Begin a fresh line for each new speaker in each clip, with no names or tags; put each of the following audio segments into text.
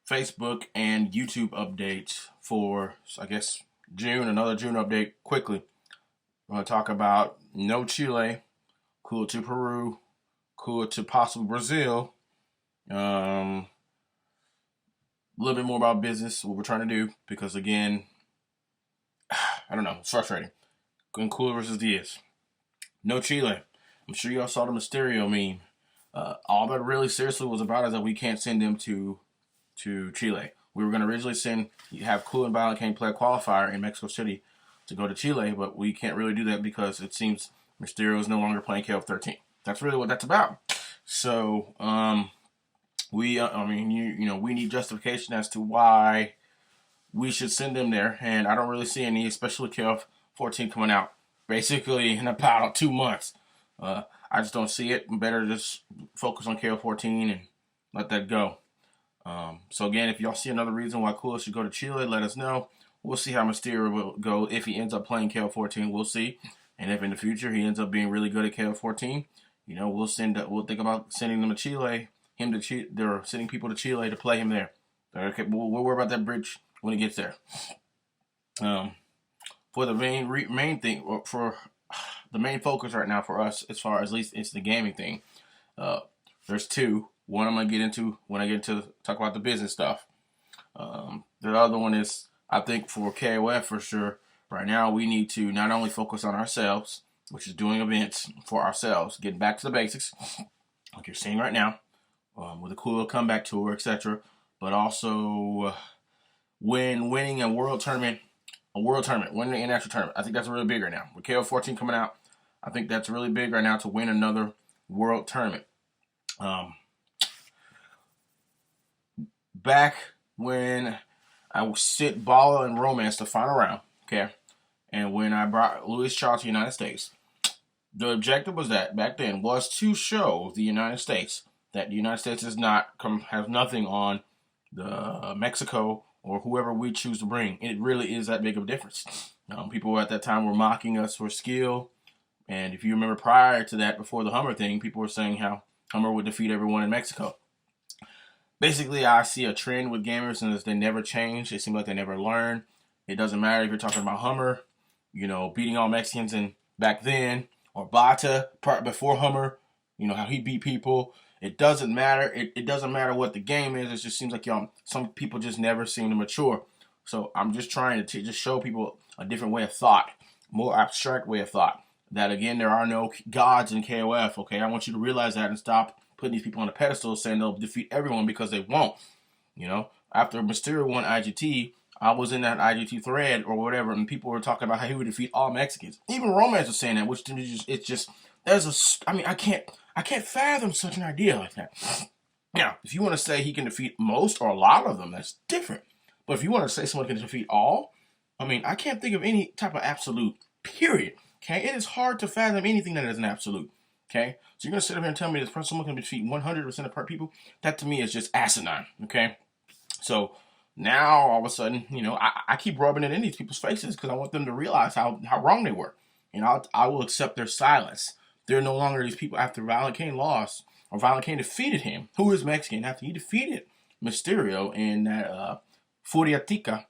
Facebook and YouTube updates for, I guess, June. Another June update quickly. We're going to talk about no Chile, Kula to Peru, Kula to possible Brazil. A little bit more about business, what we're trying to do, because again, I don't know, it's frustrating. Kula versus Diez. No Chile. I'm sure y'all saw the Misterio meme. All that really seriously was about is that we can't send them to Chile. We were going to originally have Kula-BALA can't play a qualifier in Mexico City to go to Chile, but we can't really do that because it seems Mysterio is no longer playing KO13. That's really what that's about. So, we need justification as to why we should send them there, and I don't really see any, especially KO14 coming out basically in about 2 months. I just don't see it. Better just focus on KO14 and let that go. So again, if y'all see another reason why Kula should go to Chile, let us know. We'll see how Mysterio will go. If he ends up playing KO14, we'll see. And if in the future he ends up being really good at KO14, we'll think about sending them to Chile. They're sending people to Chile to play him there. Okay, we'll worry about that bridge when it gets there. For the main thing, for the main focus right now for us, as far as at least it's the gaming thing. There's two. One I'm gonna get into when I get into talk about the business stuff. The other one is, I think for KOF for sure. Right now we need to not only focus on ourselves, which is doing events for ourselves, getting back to the basics, like you're seeing right now, with the Kula comeback tour, etc. But also winning a world tournament, winning an international tournament. I think that's really big right now. With KO14 coming out, I think that's really big right now to win another world tournament. Back when I sent Bala and Romance to final round, okay, and when I brought Luis Charles to the United States, the objective was that back then was to show the United States that the United States has nothing on the Mexico or whoever we choose to bring. It really is that big of a difference. People at that time were mocking us for skill, and if you remember prior to that, before the Hummer thing, people were saying how Hummer would defeat everyone in Mexico. Basically, I see a trend with gamers, and they never change. It seems like they never learn. It doesn't matter if you're talking about Hummer, beating all Mexicans and back then, or Bata before Hummer, how he beat people. It doesn't matter. It doesn't matter what the game is. It just seems like some people just never seem to mature. So I'm just trying to just show people a different way of thought, more abstract way of thought. That again, there are no gods in KOF. Okay, I want you to realize that and stop putting these people on a pedestal saying they'll defeat everyone, because they won't. After Mysterio won IGT, I was in that IGT thread or whatever, and people were talking about how he would defeat all Mexicans. Even Romance was saying that, which to me I can't fathom such an idea like that. Now, if you want to say he can defeat most or a lot of them, that's different. But if you want to say someone can defeat all, I can't think of any type of absolute, period. Okay, it is hard to fathom anything that is an absolute. Okay, so you're gonna sit up here and tell me this someone can defeat 100% of people? That to me is just asinine. Okay, so now all of a sudden, I keep rubbing it in these people's faces because I want them to realize how wrong they were. I will accept their silence. They're no longer these people after Violent Kane lost, or Violent Kane defeated him, who is Mexican, after he defeated Mysterio in that Furiatica.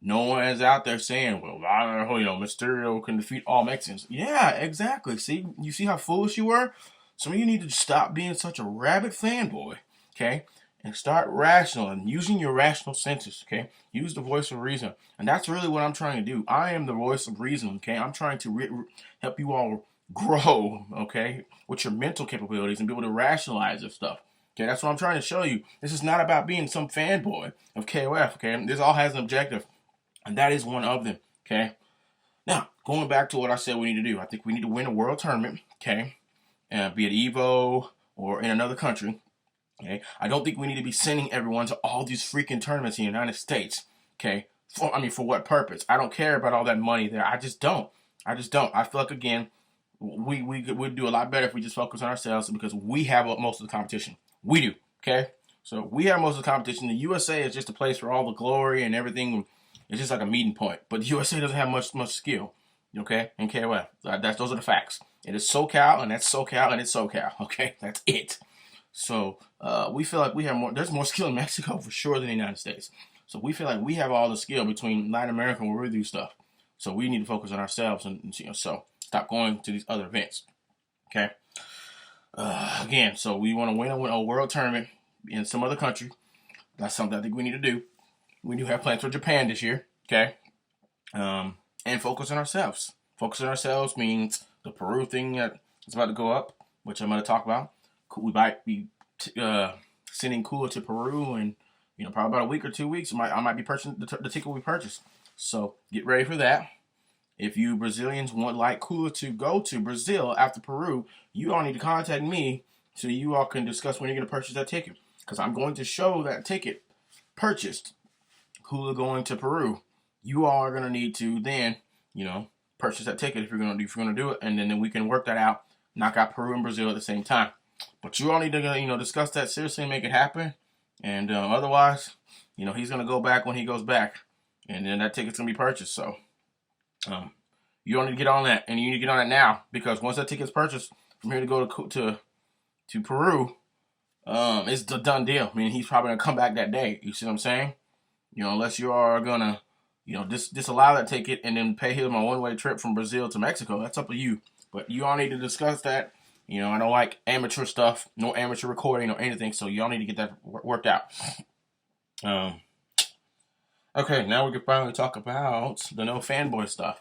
No one is out there saying, well, Mysterio can defeat all Mexicans. Yeah, exactly. See, you see how foolish you were? Some of you need to stop being such a rabid fanboy, okay? And start rational and using your rational senses, okay? Use the voice of reason. And that's really what I'm trying to do. I am the voice of reason, okay? I'm trying to help you all grow, okay, with your mental capabilities and be able to rationalize this stuff. Okay, that's what I'm trying to show you. This is not about being some fanboy of KOF, okay? This all has an objective. And that is one of them, okay? Now, going back to what I said we need to do. I think we need to win a world tournament, okay? Be it EVO or in another country, okay? I don't think we need to be sending everyone to all these freaking tournaments in the United States, okay? For what purpose? I don't care about all that money there. I just don't. I feel like, again, we'd do a lot better if we just focus on ourselves, because we have most of the competition. We do, okay? So we have most of the competition. The USA is just a place for all the glory and everything. It's just like a meeting point. But the USA doesn't have much skill, okay, in KOF. Those are the facts. It is SoCal, and that's SoCal, and it's SoCal, okay? That's it. So we feel like we have more. There's more skill in Mexico for sure than the United States. So we feel like we have all the skill between Latin America where we do stuff. So we need to focus on ourselves and so stop going to these other events. Okay. Again, so we want to win a world tournament in some other country. That's something I think we need to do. We do have plans for Japan this year. Okay. And focus on ourselves. Focus on ourselves means the Peru thing that is about to go up, which I'm going to talk about. We might be sending Kula to Peru in probably about a week or 2 weeks. I might be purchasing the ticket we purchased. So get ready for that. If you Brazilians want like Kula to go to Brazil after Peru, you all need to contact me so you all can discuss when you're going to purchase that ticket. Because I'm going to show that ticket purchased, Kula going to Peru. You all are going to need to then, purchase that ticket if you're going to do it, and then we can work that out, knock out Peru and Brazil at the same time. But you all need to, discuss that seriously and make it happen. And otherwise, he's going to go back when he goes back, and then that ticket's going to be purchased. So you all need to get on that, and you need to get on it now, because once that ticket's purchased from here to go to Peru, it's a done deal. I mean, he's probably going to come back that day. You see what I'm saying? Unless you are going to, disallow that ticket and then pay him a one-way trip from Brazil to Mexico. That's up to you. But you all need to discuss that. I don't like amateur stuff, no amateur recording or anything, so y'all need to get that worked out. Okay, now we can finally talk about the no fanboy stuff.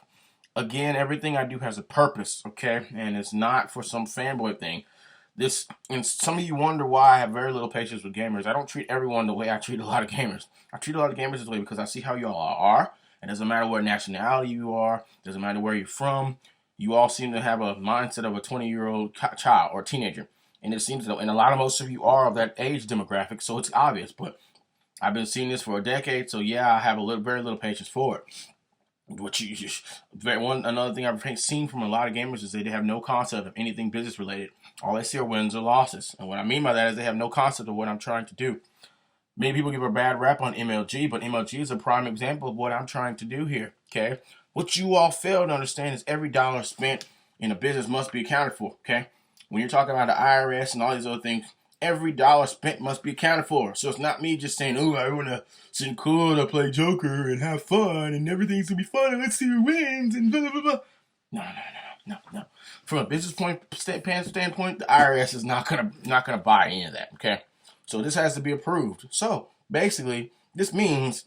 Again, everything I do has a purpose, okay? And it's not for some fanboy thing. And some of you wonder why I have very little patience with gamers. I don't treat everyone the way I treat a lot of gamers. I treat a lot of gamers this way because I see how y'all are. It doesn't matter what nationality you are. It doesn't matter where you're from. You all seem to have a mindset of a 20-year-old child or teenager. And it seems that, and most of you are of that age demographic, so it's obvious. But I've been seeing this for a decade, so yeah, I have very little patience for it. Another thing I've seen from a lot of gamers is they have no concept of anything business related. All they see are wins or losses. And what I mean by that is they have no concept of what I'm trying to do. Many people give a bad rap on MLG, but MLG is a prime example of what I'm trying to do here. Okay? What you all fail to understand is every dollar spent in a business must be accounted for. Okay? When you're talking about the IRS and all these other things, every dollar spent must be accounted for. So it's not me just saying, oh, I want to send Kula to play Joker and have fun and everything's going to be fun and let's see who wins and blah, blah, blah, blah. No. From a business standpoint, the IRS is not gonna buy any of that, okay? So this has to be approved. So basically, this means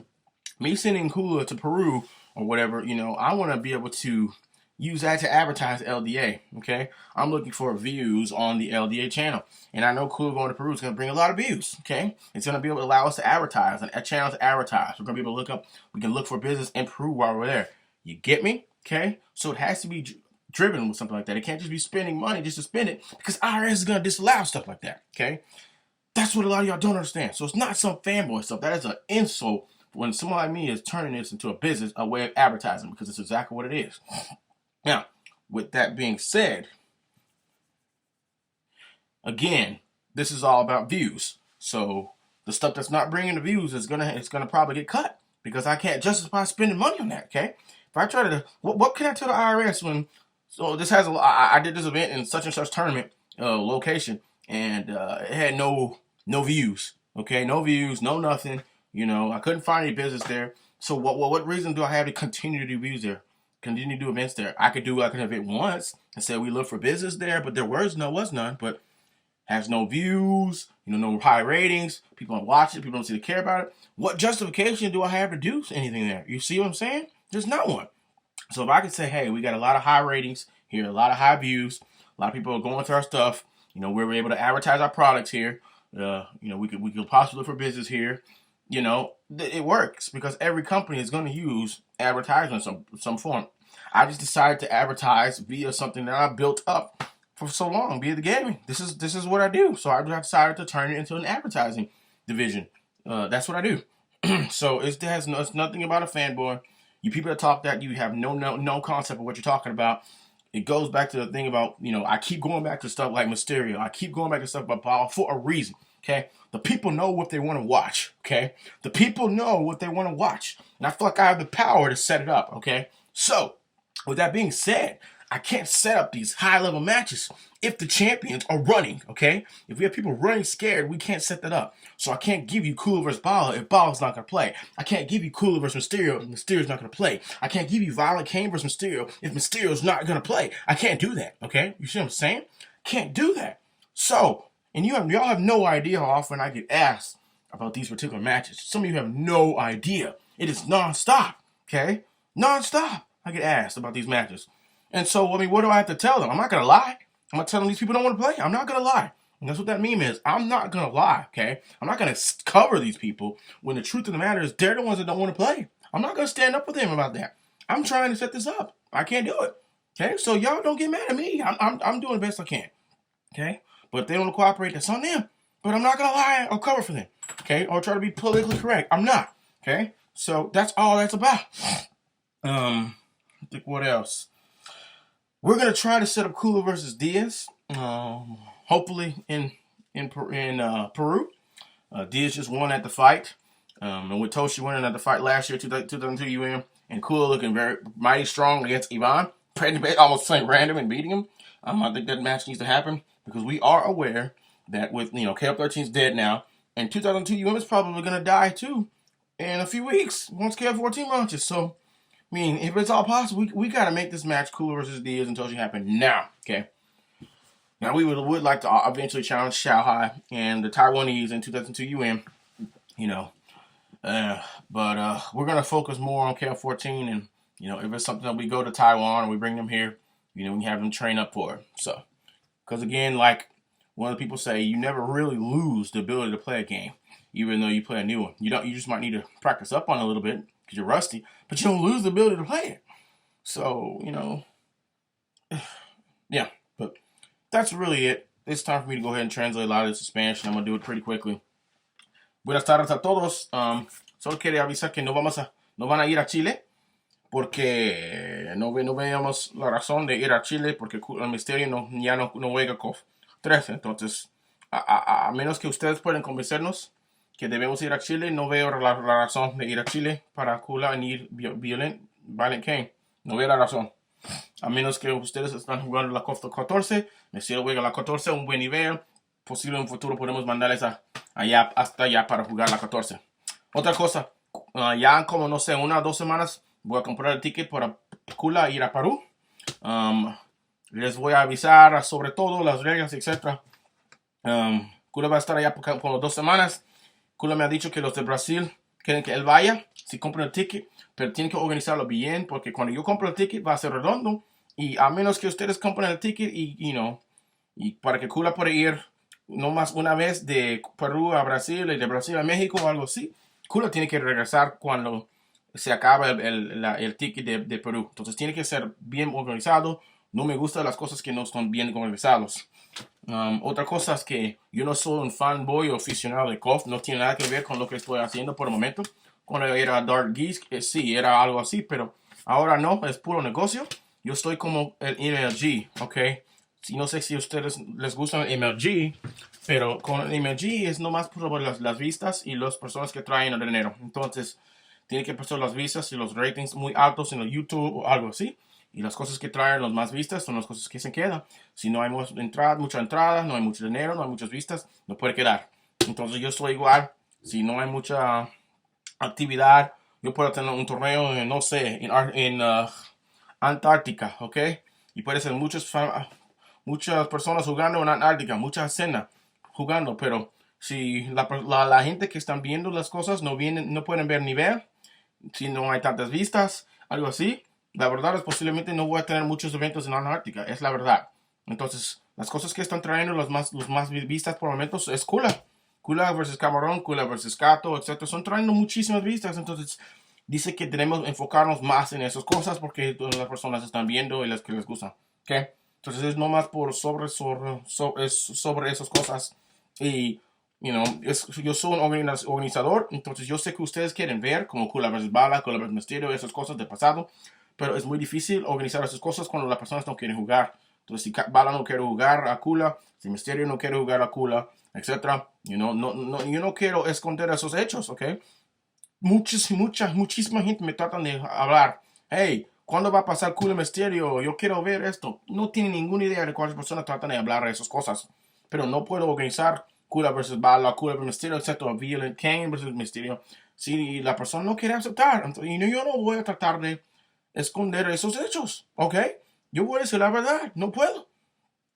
me sending Kula to Peru or whatever, I want to be able to use that to advertise LDA, okay? I'm looking for views on the LDA channel. And I know Kula going to Peru is going to bring a lot of views, okay? It's going to be able to allow us to advertise, a channel to advertise. We're going to be able to we can look for business in Peru while we're there. You get me? Okay? So it has to be driven with something like that. It can't just be spending money just to spend it, because IRS is going to disallow stuff like that, okay? That's what a lot of y'all don't understand. So it's not some fanboy stuff. That is an insult when someone like me is turning this into a business, a way of advertising, because it's exactly what it is. Now, with that being said, again, this is all about views. So the stuff that's not bringing the views it's gonna probably get cut, because I can't justify spending money on that. Okay, if I try to, what can I tell the IRS when? So this has I did this event in such and such tournament location, and it had no views. Okay, no views, no nothing. I couldn't find any business there. So what reason do I have to continue to do views there? Continue to do events there? I could do like an event once and say we look for business there, but there was none. But has no views, no high ratings. People don't watch it. People don't seem to care about it. What justification do I have to do anything there? You see what I'm saying? There's not one. So if I could say, hey, we got a lot of high ratings here, a lot of high views, a lot of people are going to our stuff. We're able to advertise our products here. We could possibly look for business here. It works because every company is going to use advertising in some form. I just decided to advertise via something that I built up for so long, via the gaming. This is what I do. So I decided to turn it into an advertising division. That's what I do. So it's nothing about a fanboy. You people that talk that, you have no concept of what you're talking about. It goes back to the thing about, I keep going back to stuff like Misterio. I keep going back to stuff about Bala for a reason, okay? The people know what they want to watch, okay? The people know what they want to watch. And I feel like I have the power to set it up, okay? So, with that being said, I can't set up these high-level matches if the champions are running, okay? If we have people running scared, we can't set that up. So I can't give you Kula versus Bala if Bala's not going to play. I can't give you Kula versus Mysterio if Mysterio's not going to play. I can't give you Violent Kane versus Mysterio if Mysterio's not going to play. I can't do that, okay? You see what I'm saying? Can't do that. So, and y'all have no idea how often I get asked about these particular matches. Some of you have no idea. It is non-stop, okay? Non-stop. I get asked about these matches. And so, I mean, what do I have to tell them? I'm not going to lie. I'm going to tell them these people don't want to play. I'm not going to lie. And that's what that meme is. I'm not going to lie, okay? I'm not going to cover these people when the truth of the matter is they're the ones that don't want to play. I'm not going to stand up with them about that. I'm trying to set this up. I can't do it, okay? So y'all don't get mad at me. I'm doing the best I can, okay? But if they don't cooperate, that's on them. But I'm not going to lie or cover for them, okay? Or try to be politically correct. I'm not, okay? So that's all that's about. I think what else? We're going to try to set up Kula versus Diez. Hopefully in Peru. Diez just won at the fight. And with Toshi winning at the fight last year, 2002 UM, and Kula looking very mighty strong against Ivan, almost playing random and beating him. I think that match needs to happen because we are aware that with KF13 is dead now, and 2002 UM is probably going to die too in a few weeks once KF14 launches. So, I mean, if it's all possible, we got to make this match Kula versus Diez and Toshi happen now, okay? Now, we would like to eventually challenge Shanghai and the Taiwanese in 2002 UM, but we're going to focus more on KF14, and, if it's something that we go to Taiwan or we bring them here, we have them train up for it. So, because again, like one of the people say, you never really lose the ability to play a game, even though you play a new one. You just might need to practice up on it a little bit because you're rusty, but you don't lose the ability to play it. So, yeah, but that's really it. It's time for me to go ahead and translate a lot of this to Spanish, and I'm going to do it pretty quickly. Buenas tardes a todos. Solo quería avisar que no van a ir a Chile porque no veíamos la razón de ir a Chile porque Kula Misterio ya no juega KOF 13. Entonces, a menos que ustedes puedan convencernos que debemos ir a Chile, no veo la razón de ir a Chile para Kula ni Violent Kane. No veo la razón. A menos que ustedes están jugando la KOF 14, Misterio juega la 14 a un buen nivel. Posible en un futuro podemos mandarles hasta allá para jugar la 14. Otra cosa, ya como no sé, 1 o 2 semanas voy a comprar el ticket para Kula ir a Perú. Les voy a avisar sobre todo las reglas, etc. Kula va a estar allá por 2 semanas. Kula me ha dicho que los de Brasil quieren que él vaya, si compran el ticket, pero tienen que organizarlo bien, porque cuando yo compro el ticket va a ser redondo, y a menos que ustedes compren el ticket y para que Kula pueda ir no más una vez de Perú a Brasil y de Brasil a México o algo así, Kula tiene que regresar cuando se acaba el ticket de Perú. Entonces tiene que ser bien organizado. No me gustan las cosas que no están bien organizados. Otra cosa es que yo no soy un fanboy o aficionado de KOF. No tiene nada que ver con lo que estoy haciendo por el momento. Cuando era Dark Geese, sí, era algo así, pero ahora no, es puro negocio. Yo estoy como el MLG, ¿ok? No sé si a ustedes les gusta el MLG, pero con el MLG es nomás por las vistas y las personas que traen el dinero. Entonces, tiene que pasar las vistas y los ratings muy altos en el YouTube o algo así. Y las cosas que traen las más vistas son las cosas que se quedan. Si no hay mucha entrada, no hay mucho dinero, no hay muchas vistas, no puede quedar. Entonces, yo estoy igual. Si no hay mucha actividad, yo puedo tener un torneo, no sé, en Antártica, ¿ok? Y puede ser muchas personas jugando en Antártica, mucha escena jugando, pero si la gente que están viendo las cosas no pueden ver nivel, si no hay tantas vistas, algo así, la verdad es posiblemente no voy a tener muchos eventos en Antártica, es la verdad. Entonces, las cosas que están trayendo los más vistas por momentos es Kula versus Camarón, Kula versus Gato, etc. Son trayendo muchísimas vistas, entonces dice que tenemos que enfocarnos más en esas cosas porque todas las personas están viendo y las que les gustan, ¿ok? Entonces es nomás por sobre esas cosas. Y, yo soy un organizador, entonces yo sé que ustedes quieren ver como Kula versus Bala, Kula versus Misterio, esas cosas del pasado, pero es muy difícil organizar esas cosas cuando las personas no quieren jugar. Entonces si Bala no quiere jugar a Kula, si Misterio no quiere jugar a Kula, etc. Yo no quiero esconder esos hechos, ¿ok? Muchísima gente me tratan de hablar. Hey, ¿Cuándo va a pasar Kula Misterio? Yo quiero ver esto. No tiene ninguna idea de cuáles personas tratan de hablar de esas cosas. Pero no puedo organizar Kula versus Bala, Kula versus Misterio, excepto Violent Kane versus Misterio. Si la persona no quiere aceptar, entonces, yo no voy a tratar de esconder esos hechos, ¿ok? Yo voy a decir la verdad, no puedo.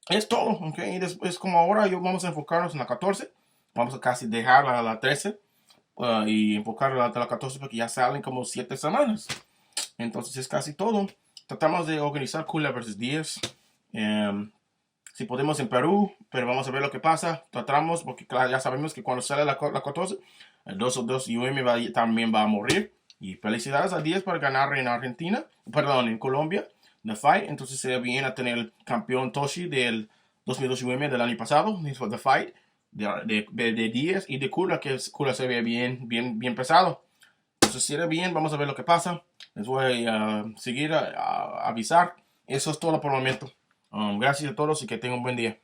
Es todo, ¿ok? Y después, como ahora vamos a enfocarnos en la 14, vamos a casi dejar la 13 y enfocar la 14 porque ya salen como 7 semanas. Entonces es casi todo. Tratamos de organizar Kula versus Diez. Si podemos en Perú, pero vamos a ver lo que pasa. Tratamos, porque claro, ya sabemos que cuando sale la 14, el 2 UM también va a morir. Y felicidades a Diez por ganar en Argentina, perdón, en Colombia, The Fight. Entonces sería bien a tener el campeón Toshi del 2002 UM del año pasado, The Fight, de Diez y de Kula, que Kula se ve bien pesado. Entonces si era bien, vamos a ver lo que pasa. Les voy a seguir a avisar. Eso es todo por el momento. Gracias a todos y que tengan un buen día.